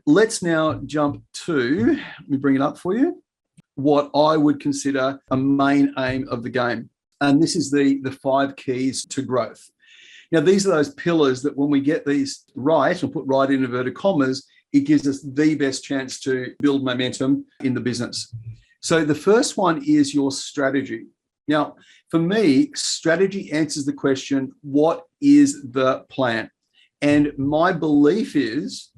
Let's now jump to, let me bring it up for you, what I would consider a main aim of the game. And this is the 5 keys to growth. Now, these are those pillars that when we get these right, or put right in inverted commas, it gives us the best chance to build momentum in the business. So the first one is your strategy. Now, for me, strategy answers the question, what is the plan? And my belief is,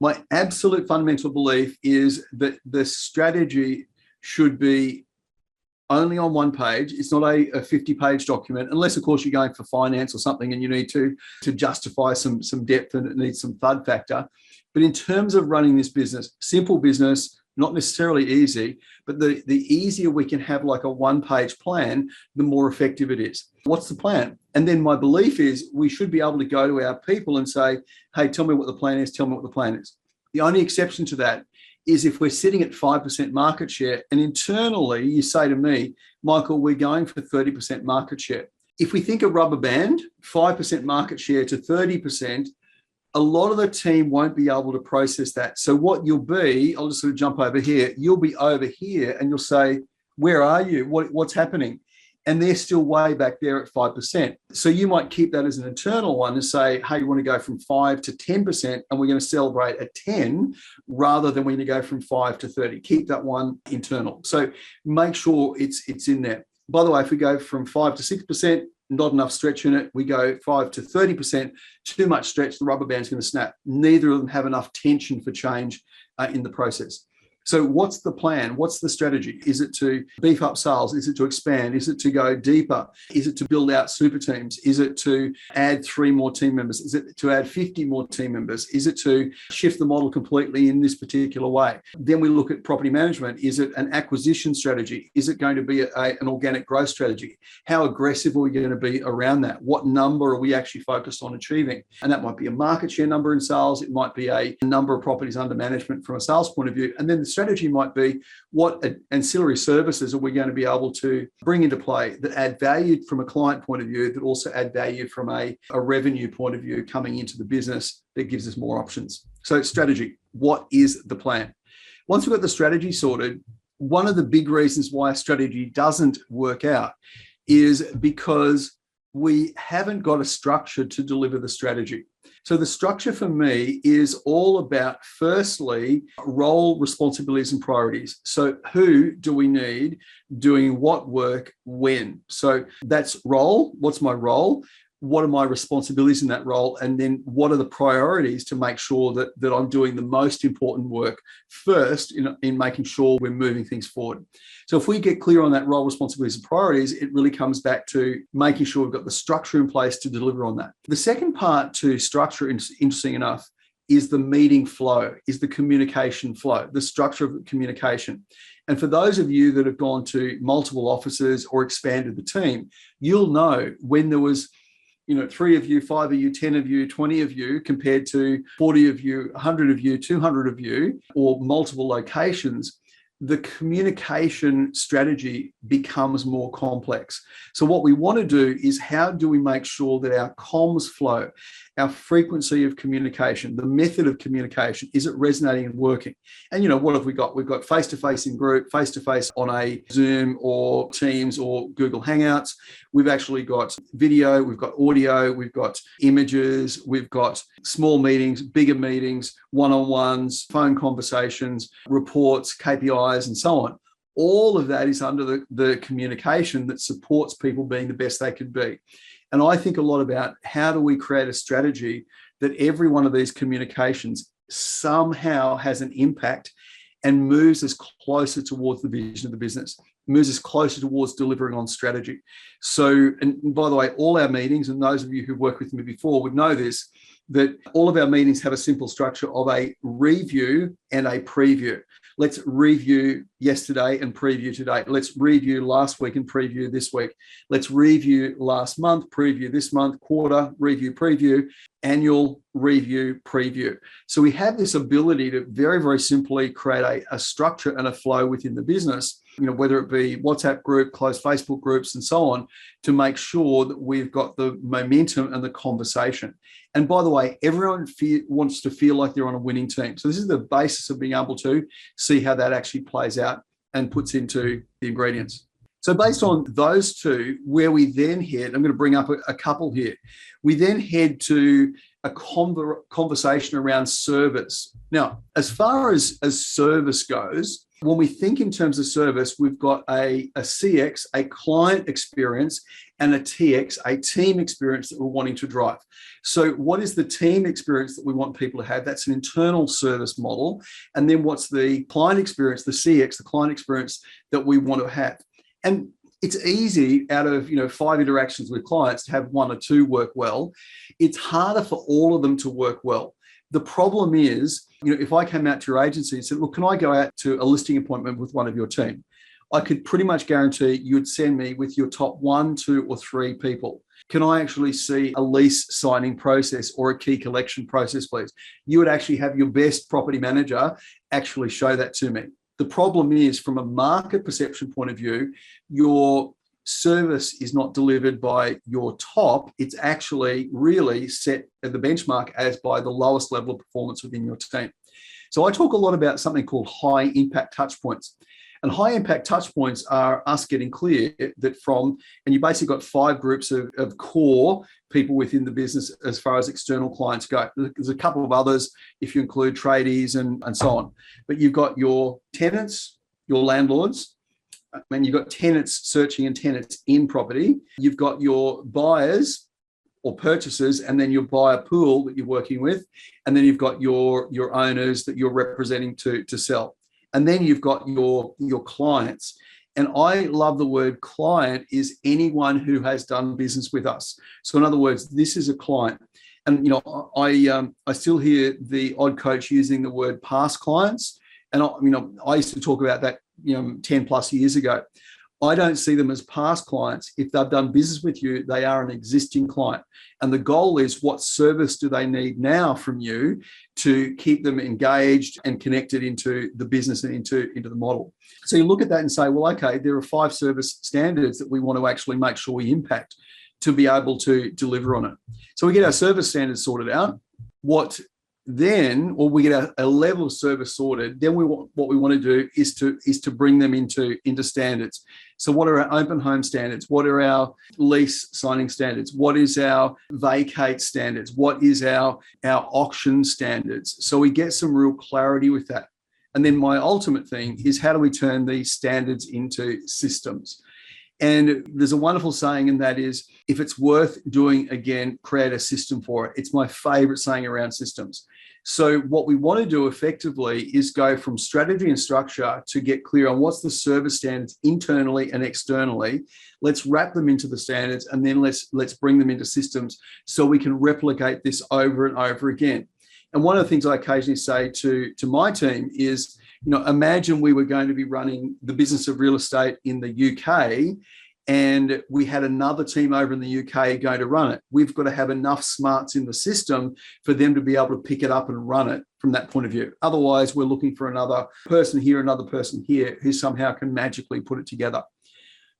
my absolute fundamental belief is that the strategy should be only on one page. It's not a 50-page document, unless, of course, you're going for finance or something and you need to justify some depth and it needs some thud factor. But in terms of running this business, simple business, not necessarily easy, but the easier we can have like a one-page plan, the more effective it is. What's the plan? And then my belief is we should be able to go to our people and say, hey, tell me what the plan is, tell me what the plan is. The only exception to that is if we're sitting at 5% market share and internally you say to me, Michael, we're going for 30% market share. If we think a rubber band, 5% market share to 30%, a lot of the team won't be able to process that. So what you'll be, I'll just sort of jump over here, you'll be over here and you'll say, where are you? What's happening? And they're still way back there at 5%. So you might keep that as an internal one and say, hey, you want to go from 5 to 10% and we're going to celebrate at 10 rather than we're going to go from 5 to 30. Keep that one internal. So make sure it's in there. By the way, if we go from 5 to 6%, not enough stretch in it, we go 5 to 30%, too much stretch, the rubber band's going to snap. Neither of them have enough tension for change in the process. So what's the plan? What's the strategy? Is it to beef up sales? Is it to expand? Is it to go deeper? Is it to build out super teams? Is it to add 3 more team members? Is it to add 50 more team members? Is it to shift the model completely in this particular way? Then we look at property management. Is it an acquisition strategy? Is it going to be an organic growth strategy? How aggressive are we going to be around that? What number are we actually focused on achieving? And that might be a market share number in sales. It might be a number of properties under management from a sales point of view. And then the strategy might be, what ancillary services are we going to be able to bring into play that add value from a client point of view, that also add value from a revenue point of view coming into the business that gives us more options. So strategy, what is the plan? Once we've got the strategy sorted, one of the big reasons why a strategy doesn't work out is because we haven't got a structure to deliver the strategy. So the structure for me is all about, firstly, role, responsibilities, and priorities. So who do we need doing what work when? So that's role. What's my role? What are my responsibilities in that role? And then what are the priorities to make sure that I'm doing the most important work first in making sure we're moving things forward. So if we get clear on that role, responsibilities, and priorities, it really comes back to making sure we've got the structure in place to deliver on that. The second part to structure, interesting enough, is the meeting flow, is the communication flow, the structure of communication. And for those of you that have gone to multiple offices or expanded the team, you'll know when there was 3 of you, 5 of you, 10 of you, 20 of you, compared to 40 of you, 100 of you, 200 of you, or multiple locations, the communication strategy becomes more complex. So what we want to do is, how do we make sure that our comms flow, our frequency of communication, the method of communication, is it resonating and working? And what have we got? We've got face-to-face in group, face-to-face on a Zoom or Teams or Google Hangouts. We've actually got video, we've got audio, we've got images, we've got small meetings, bigger meetings, one-on-ones, phone conversations, reports, KPIs, and so on. All of that is under the communication that supports people being the best they can be. And I think a lot about, how do we create a strategy that every one of these communications somehow has an impact and moves us closer towards the vision of the business, moves us closer towards delivering on strategy. So, and by the way, all our meetings, and those of you who've worked with me before would know this, that all of our meetings have a simple structure of a review and a preview. Let's review yesterday and preview today. Let's review last week and preview this week. Let's review last month, preview this month, quarter, review, preview, annual review, preview. So we have this ability to very, very simply create a structure and a flow within the business whether it be WhatsApp group, closed Facebook groups, and so on, to make sure that we've got the momentum and the conversation. And by the way, everyone wants to feel like they're on a winning team. So this is the basis of being able to see how that actually plays out and puts into the ingredients. So based on those two, where we then head, I'm going to bring up a couple here. We then head to a conversation around service. Now, as far as service goes, when we think in terms of service, we've got a CX, a client experience, and a TX, a team experience that we're wanting to drive. So what is the team experience that we want people to have? That's an internal service model. And then what's the client experience, the CX, the client experience that we want to have? And it's easy out of 5 interactions with clients to have 1 or 2 work well. It's harder for all of them to work well. The problem is, if I came out to your agency and said, look, can I go out to a listing appointment with one of your team? I could pretty much guarantee you'd send me with your top 1, 2, or 3 people. Can I actually see a lease signing process or a key collection process, please? You would actually have your best property manager actually show that to me. The problem is, from a market perception point of view, your service is not delivered by your top. It's actually really set at the benchmark as by the lowest level of performance within your team. So I talk a lot about something called high impact touch points. And high impact touch points are us getting clear that and you basically got 5 groups of core people within the business as far as external clients go. There's a couple of others if you include tradies and so on. But you've got your tenants, your landlords, and you've got tenants searching and tenants in property. You've got your buyers or purchasers, and then your buyer pool that you're working with. And then you've got your owners that you're representing to sell. And then you've got your clients. And I love the word client is anyone who has done business with us. So in other words, this is a client. And, I still hear the odd coach using the word past clients. And, I used to talk about that, 10 plus years ago. I don't see them as past clients. If they've done business with you, they are an existing client. And the goal is, what service do they need now from you to keep them engaged and connected into the business and into the model? So you look at that and say, well, okay, there are 5 service standards that we want to actually make sure we impact to be able to deliver on it. So we get our service standards sorted out. We get a level of service sorted. Then what we want to do is to bring them into standards. So what are our open home standards? What are our lease signing standards? What is our vacate standards? What is our auction standards? So we get some real clarity with that. And then my ultimate thing is, how do we turn these standards into systems? And there's a wonderful saying, and that is, if it's worth doing again, create a system for it. It's my favorite saying around systems. So what we want to do effectively is go from strategy and structure to get clear on what's the service standards internally and externally. Let's wrap them into the standards, and then let's bring them into systems so we can replicate this over and over again. And one of the things I occasionally say to my team is, imagine we were going to be running the business of real estate in the UK, and we had another team over in the UK going to run it. We've got to have enough smarts in the system for them to be able to pick it up and run it from that point of view. Otherwise, we're looking for another person here, another person here, who somehow can magically put it together.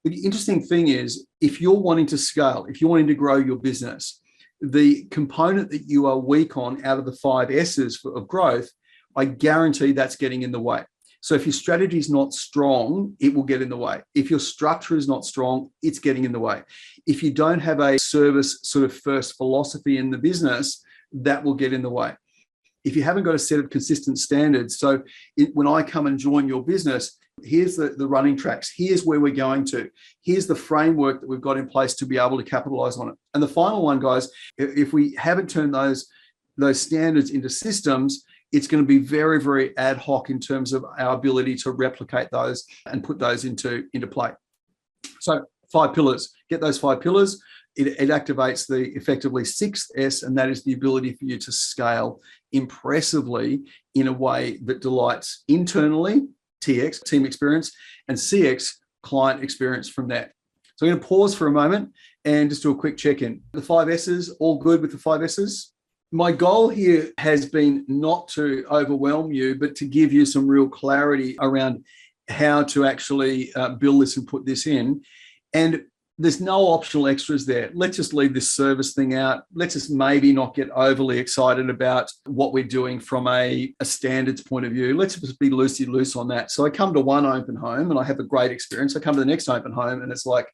The interesting thing is, if you're wanting to scale, if you're wanting to grow your business, the component that you are weak on out of the 5 S's of growth, I guarantee that's getting in the way. So if your strategy is not strong, it will get in the way. If your structure is not strong, it's getting in the way. If you don't have a service sort of first philosophy in the business, that will get in the way. If you haven't got a set of consistent standards, so when I come and join your business, here's the running tracks, here's where we're going to, here's the framework that we've got in place to be able to capitalize on it. And the final one, guys, if we haven't turned those standards into systems, it's going to be very, very ad hoc in terms of our ability to replicate those and put those into play. So 5 pillars, get those 5 pillars. It activates the effectively 6th S, and that is the ability for you to scale impressively in a way that delights internally, TX, team experience, and CX, client experience from that. So I'm going to pause for a moment and just do a quick check-in. The 5 S's, all good with the 5 S's? My goal here has been not to overwhelm you, but to give you some real clarity around how to actually build this and put this in. And there's no optional extras there. Let's just leave this service thing out. Let's just maybe not get overly excited about what we're doing from a standards point of view. Let's just be loosey-loose on that. So I come to one open home and I have a great experience. I come to the next open home and it's like,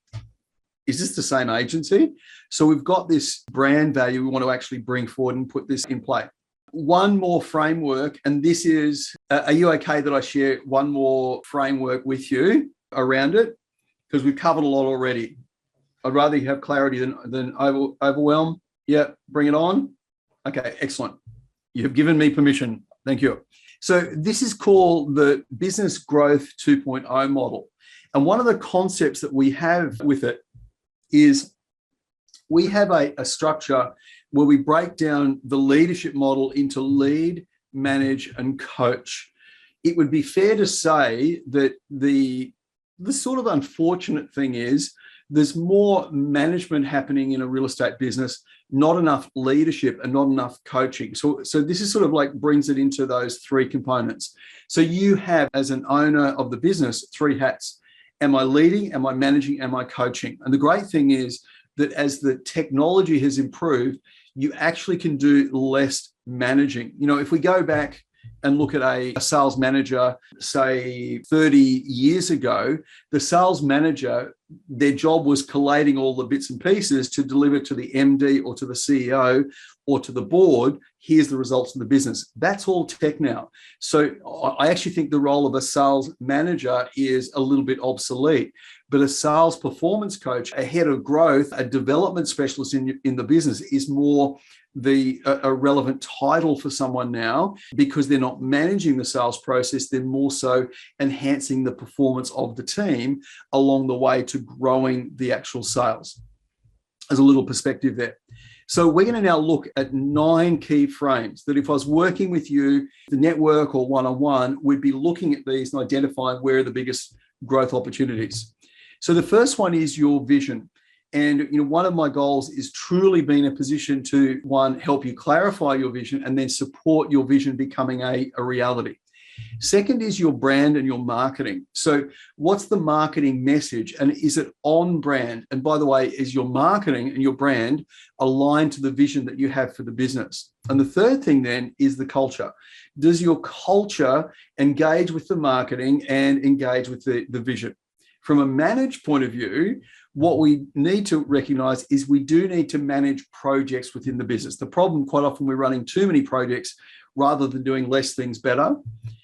is this the same agency? So we've got this brand value we want to actually bring forward and put this in play. One more framework, and this is, are you okay that I share one more framework with you around it? Because we've covered a lot already. I'd rather you have clarity than overwhelm. Yeah, bring it on. Okay, excellent. You've given me permission. Thank you. So this is called the Business Growth 2.0 model. And one of the concepts that we have with it is we have a structure where we break down the leadership model into lead, manage, and coach. It would be fair to say that the sort of unfortunate thing is there's more management happening in a real estate business, not enough leadership and not enough coaching. So this is sort of like brings it into those three components. So you have, as an owner of the business, three hats. Am I leading? Am I managing? Am I coaching? And the great thing is that as the technology has improved, you actually can do less managing. You know, if we go back and look at a sales manager, say 30 years ago, the sales manager, their job was collating all the bits and pieces to deliver to the MD or to the CEO or to the board. Here's the results of the business. That's all tech now. So I actually think the role of a sales manager is a little bit obsolete. But a sales performance coach, a head of growth, a development specialist in the business is more a relevant title for someone now, because they're not managing the sales process. They're more so enhancing the performance of the team along the way to growing the actual sales. As a little perspective there. So we're going to now look at 9 key frames that if I was working with you, the network or one-on-one, we'd be looking at these and identifying where are the biggest growth opportunities. So the first one is your vision. And one of my goals is truly be in a position to, one, help you clarify your vision and then support your vision becoming a reality. Second is your brand and your marketing. So what's the marketing message and is it on brand? And by the way, is your marketing and your brand aligned to the vision that you have for the business? And the third thing then is the culture. Does your culture engage with the marketing and engage with the vision? From a managed point of view, what we need to recognize is we do need to manage projects within the business. The problem quite often we're running too many projects rather than doing less things better.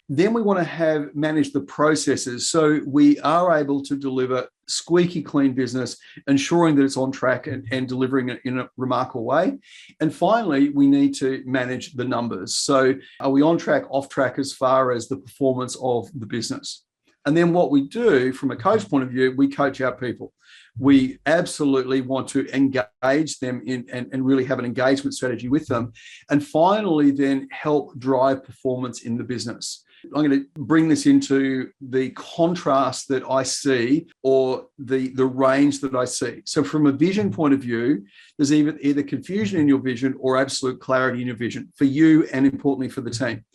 Then we want to manage the processes so we are able to deliver squeaky clean business, ensuring that it's on track and delivering it in a remarkable way. And finally, we need to manage the numbers. So are we on track, off track as far as the performance of the business? And then what we do from a coach point of view, we coach our people. We absolutely want to engage them in and really have an engagement strategy with them. And finally, then help drive performance in the business. I'm going to bring this into the contrast that I see or the range that I see. So from a vision point of view, there's either confusion in your vision or absolute clarity in your vision for you and importantly for the team.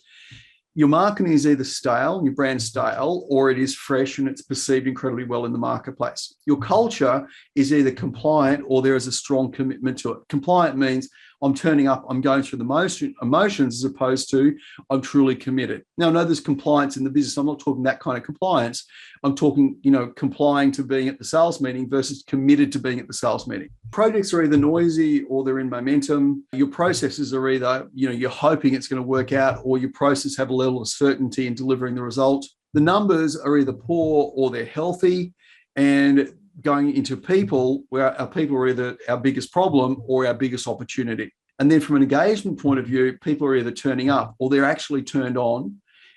Your marketing is either stale, your brand stale, or it is fresh and it's perceived incredibly well in the marketplace. Your culture is either compliant or there is a strong commitment to it. Compliant means I'm turning up, I'm going through the emotions as opposed to I'm truly committed. Now, I know there's compliance in the business. I'm not talking that kind of compliance. I'm talking, complying to being at the sales meeting versus committed to being at the sales meeting. Projects are either noisy or they're in momentum. Your processes are either, you're hoping it's going to work out or your process have a level of certainty in delivering the result. The numbers are either poor or they're healthy. And going into people, where our people are either our biggest problem or our biggest opportunity. And then from an engagement point of view, people are either turning up or they're actually turned on.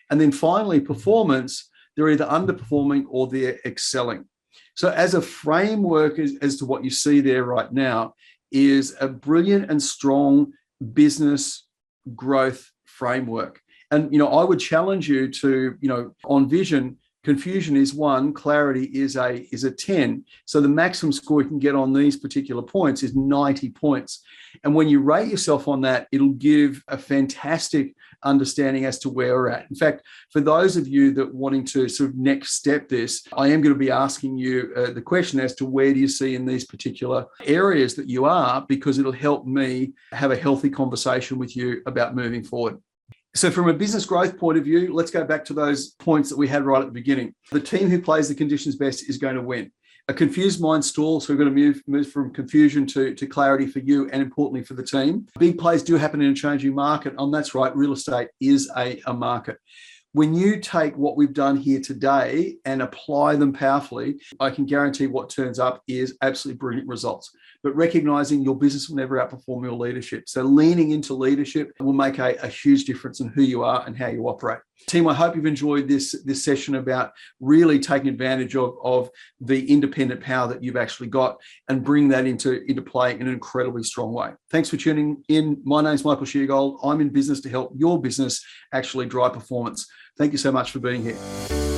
And then finally, performance, they're either underperforming or they're excelling. So as a framework as to what you see there right now is a brilliant and strong business growth framework. And, I would challenge you to, on vision, Confusion is 1, clarity is a 10. So the maximum score you can get on these particular points is 90 points. And when you rate yourself on that, it'll give a fantastic understanding as to where we're at. In fact, for those of you that wanting to sort of next step this, I am going to be asking you the question as to where do you see in these particular areas that you are, because it'll help me have a healthy conversation with you about moving forward. So from a business growth point of view, let's go back to those points that we had right at the beginning. The team who plays the conditions best is going to win. A confused mind stalls, so we're going to move from confusion to clarity for you and importantly for the team. Big plays do happen in a changing market, and that's right, real estate is a market. When you take what we've done here today and apply them powerfully, I can guarantee what turns up is absolutely brilliant results. But recognizing your business will never outperform your leadership. So leaning into leadership will make a huge difference in who you are and how you operate. Team, I hope you've enjoyed this session about really taking advantage of the independent power that you've actually got and bring that into play in an incredibly strong way. Thanks for tuning in. My name's Michael Sheargold. I'm in business to help your business actually drive performance. Thank you so much for being here.